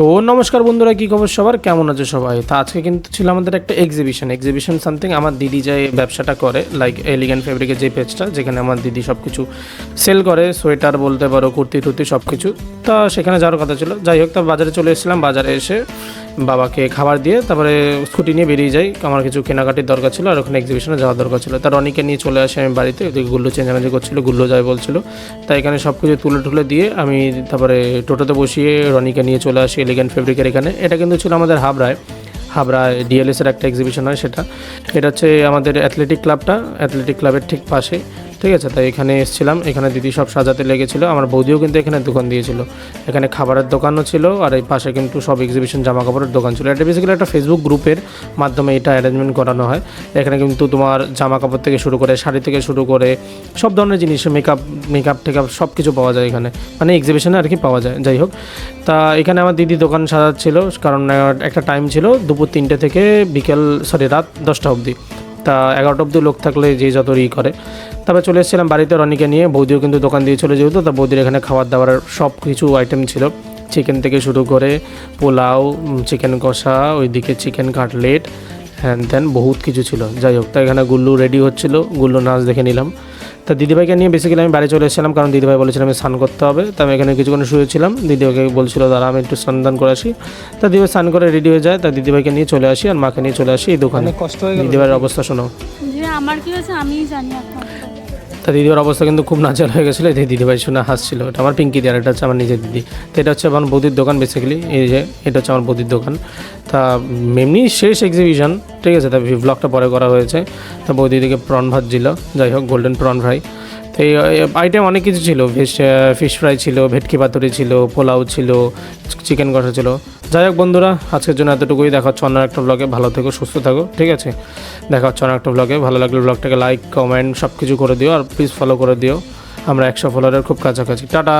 তো নমস্কার বন্ধুরা, কী খবর সবার, কেমন আছে সবাই? তো আজকে কিন্তু ছিল আমাদের একটা এক্সিবিশন সামথিং। আমার দিদি যে ব্যবসাটা করে, লাইক এলিগেন্ট ফেব্রিকের যে পেজটা, যেখানে আমার দিদি সব কিছু সেল করে, সোয়েটার বলতে পারো, কুর্তি টুর্তি সব কিছু। তা সেখানে যাওয়ার কথা ছিল, যাই হোক, তা বাজারে চলে এসেছিলাম। বাজারে এসে বাবাকে খাবার দিয়ে তারপরে স্কুটি নিয়ে বেরিয়ে যাই। আমার কিছু কেনাকাটির দরকার ছিল আর ওখানে এক্সিবিশনে যাওয়ার দরকার ছিল। তা রনিকে নিয়ে চলে আসি আমি বাড়িতে। ওদিকে গুল্লু চেঞ্জামেঞ্জি করছিলো, গুল্লু যায় বলছিল। তাই এখানে সব কিছু তুলে দিয়ে আমি তারপরে টোটোতে বসিয়ে রনিকে নিয়ে চলে আসি এলিগেন্ট ফেব্রিকের এখানে। এটা কিন্তু ছিল আমাদের হাবড়ায় ডিএলএসের একটা এক্সিবিশন হয় সেটা। এটা হচ্ছে আমাদের অ্যাথলেটিক ক্লাবের ঠিক পাশে, ঠিক আছে। তাই এখানে এসেছিলাম, এখানে দিদি সব সাজাতে লেগেছিলো। আমার বৌদিও কিন্তু এখানে দোকান দিয়েছিল, এখানে খাবারের দোকানও ছিল আর এই পাশে কিন্তু সব এক্সিবিশন জামা কাপড়ের দোকান ছিল। এটা বেসিক্যালি একটা ফেসবুক গ্রুপের মাধ্যমে এটা অ্যারেঞ্জমেন্ট করানো হয়। এখানে কিন্তু তোমার জামা কাপড় থেকে শুরু করে, শাড়ি থেকে শুরু করে সব ধরনের জিনিস, মেকআপ টেকআপ সব কিছু পাওয়া যায় এখানে, মানে এক্সিবিশনে আর কি পাওয়া যায়। যাই হোক, তা এখানে আমার দিদি দোকান সাজাচ্ছিল, কারণ একটা টাইম ছিল দুপুর 3টে থেকে রাত 10টা অবধি। তা 11টা অবধি লোক থাকলে যে যত করে। তারপরে চলে এসেছিলাম বাড়িতে রনিকে নিয়ে। বৌদিও কিন্তু দোকান দিয়ে চলে যেহেতু, তা বৌদির এখানে খাবার দাবার সব কিছু আইটেম ছিল, চিকেন থেকে শুরু করে পোলাও, চিকেন কষা, ওইদিকে চিকেন কাটলেট, হ্যান ত্যান বহুত কিছু ছিল। যাই হোক, তা এখানে গুল্লু রেডি হচ্ছিল, গুল্লু নাচ দেখে নিলাম। তা দিদিভাইকে নিয়ে বেসিক্যালি আমি বাড়ি চলে এসেছিলাম, কারণ দিদিভাই বলেছিলাম আমি স্নান করতে হবে। তা আমি এখানে কিছুক্ষণ শুয়েছিলাম, দিদিভাইকে বলছিল দাঁড়া আমি একটু স্নান করে আসি। তা দিদিভাই স্নান করে রেডি হয়ে যায়, তা দিদিভাইকে নিয়ে চলে আসি আর মাকে নিয়ে চলে আসি এই দোকানে। দিদিভাইয়ের অবস্থা শোনো। আমার কি হয়েছে আমিই জানি এখন। তা দিদির অবস্থা কিন্তু খুব নাচাল হয়ে গেছিলো। দিদিভাই শুনে হাসছিল। এটা আমার পিঙ্কি দিয়ার, এটা হচ্ছে আমার নিজের দিদি। তো এটা হচ্ছে আমার বৌদির দোকান বেসিক্যালি, এই যে এটা হচ্ছে আমার বৌদির দোকান। তা এমনি শেষ এক্সিবিশন, ঠিক আছে। তা ব্লগটা পরে করা হয়েছে। তা বৌদি দিকে প্রন ভাত ছিল, যাই হোক, গোল্ডেন প্রন ফ্রাই। তো এই আইটেম অনেক কিছু ছিল, ফিশ ফ্রাই ছিল, ভেটকি পাতুরি ছিল, পোলাও ছিল, চিকেন কষা ছিল। যাই হোক বন্ধুরা, আজকের জন্য এতটুকুই। দেখা হচ্ছে অন্য একটা ব্লগে। ভালো থেকো, সুস্থ থাকো, ঠিক আছে। দেখা হচ্ছে অন্য একটা ব্লগে। ভালো লাগলে ব্লগটাকে লাইক, কমেন্ট সব কিছু করে দিও আর প্লিজ ফলো করে দিও। আমরা 100 ফলোয়ারের খুব কাছাকাছি। টাটা।